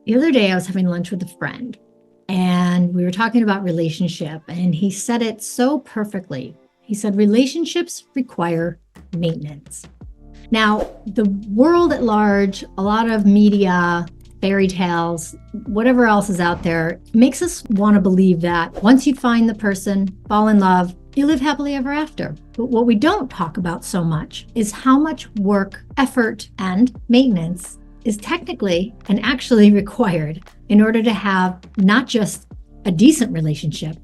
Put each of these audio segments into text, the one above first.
The other day, I was having lunch with a friend and we were talking about relationship, and he said it so perfectly. He said, relationships require maintenance. Now, the world at large, a lot of media, fairy tales, whatever else is out there, makes us want to believe that once you find the person, fall in love, you live happily ever after. But what we don't talk about so much is how much work, effort, and maintenance is technically and actually required in order to have not just a decent relationship,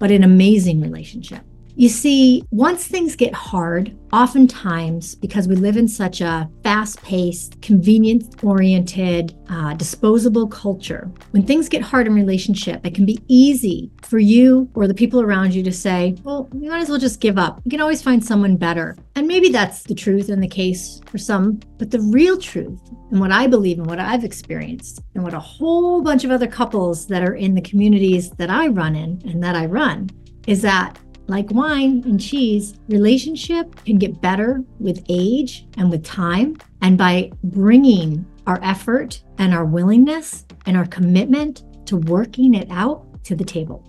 but an amazing relationship. You see, once things get hard, oftentimes because we live in such a fast-paced, convenience-oriented, disposable culture, when things get hard in relationship, it can be easy for you or the people around you to say, well, you might as well just give up. You can always find someone better. And maybe that's the truth and the case for some, but the real truth and what I believe and what I've experienced and what a whole bunch of other couples that are in the communities that I run in and that I run is that like wine and cheese, relationship can get better with age and with time. And by bringing our effort and our willingness and our commitment to working it out to the table.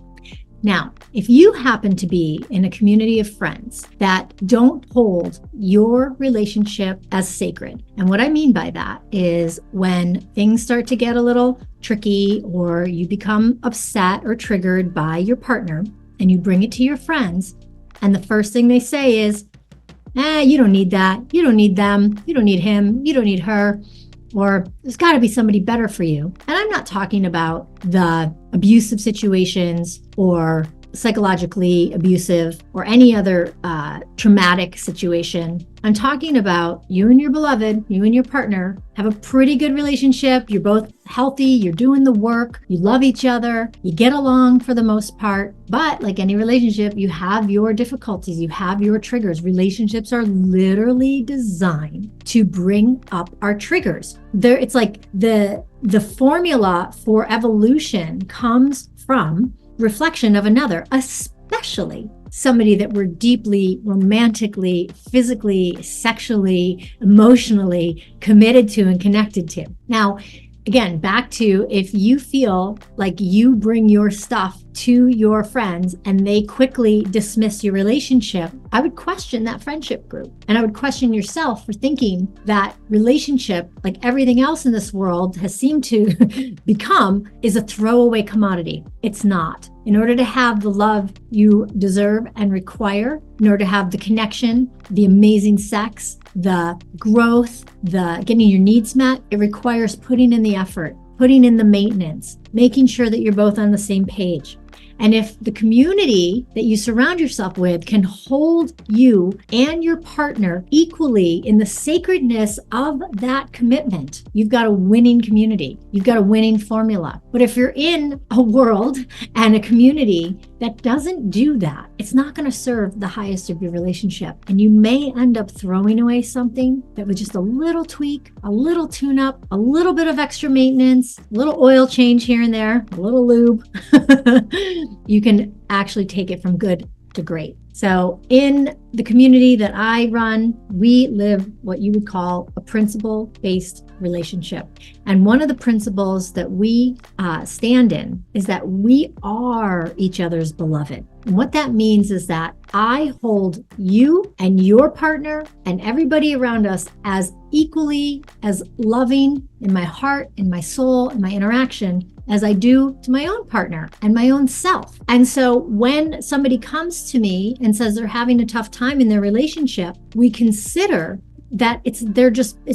Now, if you happen to be in a community of friends that don't hold your relationship as sacred, and what I mean by that is when things start to get a little tricky or you become upset or triggered by your partner, and you bring it to your friends, and the first thing they say is, you don't need that. You don't need them. You don't need him. You don't need her. Or there's got to be somebody better for you. And I'm not talking about the abusive situations or psychologically abusive or any other traumatic situation. I'm talking about you and your beloved, you and your partner have a pretty good relationship. You're both healthy. You're doing the work. You love each other. You get along for the most part. But like any relationship, you have your difficulties. You have your triggers. Relationships are literally designed to bring up our triggers. It's like the formula for evolution comes from reflection of another, especially somebody that we're deeply romantically, physically, sexually, emotionally committed to and connected to. Now, again, back to if you feel like you bring your stuff to your friends and they quickly dismiss your relationship, I would question that friendship group. And I would question yourself for thinking that relationship, like everything else in this world has seemed to become, is a throwaway commodity. It's not. In order to have the love you deserve and require, in order to have the connection, the amazing sex, the growth, the getting your needs met, it requires putting in the effort, putting in the maintenance, making sure that you're both on the same page. And if the community that you surround yourself with can hold you and your partner equally in the sacredness of that commitment, you've got a winning community. You've got a winning formula. But if you're in a world and a community that doesn't do that, it's not going to serve the highest of your relationship. And you may end up throwing away something that with just a little tweak, a little tune-up, a little bit of extra maintenance, a little oil change here and there, a little lube. You can actually take it from good to great. So in the community that I run, we live what you would call a principle-based relationship. And one of the principles that we stand in is that we are each other's beloved. And what that means is that I hold you and your partner and everybody around us as equally as loving in my heart, in my soul, in my interaction as I do to my own partner and my own self. And so when somebody comes to me and says they're having a tough time in their relationship, we consider that it's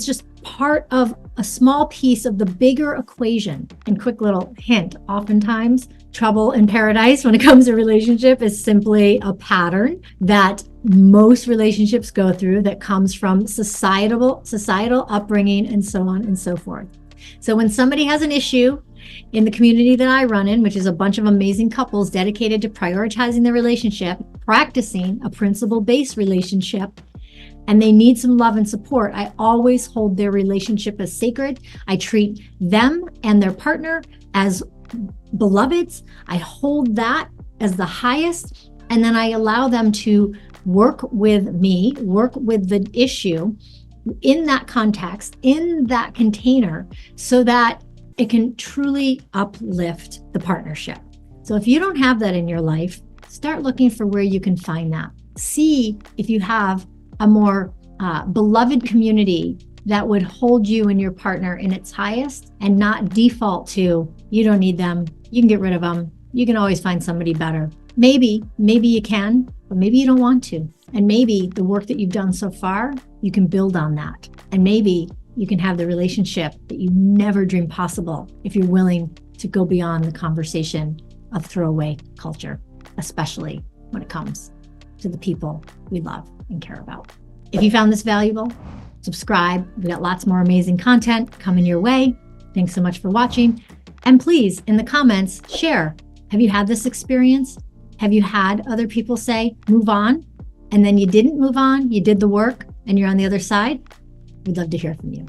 just part of a small piece of the bigger equation. And quick little hint, oftentimes trouble in paradise when it comes to relationship is simply a pattern that most relationships go through that comes from societal upbringing and so on and so forth. So when somebody has an issue in the community that I run in, which is a bunch of amazing couples dedicated to prioritizing their relationship, practicing a principle-based relationship, and they need some love and support, I always hold their relationship as sacred. I treat them and their partner as beloveds. I hold that as the highest, and then I allow them to work with me, work with the issue in that context, in that container, so that it can truly uplift the partnership. So if you don't have that in your life, start looking for where you can find that. See if you have a more beloved community that would hold you and your partner in its highest and not default to, you don't need them, you can get rid of them, you can always find somebody better. Maybe you can, but maybe you don't want to. And maybe the work that you've done so far, you can build on that. And maybe you can have the relationship that you never dreamed possible if you're willing to go beyond the conversation of throwaway culture, especially when it comes to the people we love and care about. If you found this valuable, subscribe. We got lots more amazing content coming your way. Thanks so much for watching. And please, in the comments, share. Have you had this experience? Have you had other people say, move on, and then you didn't move on, you did the work, and you're on the other side? We'd love to hear from you.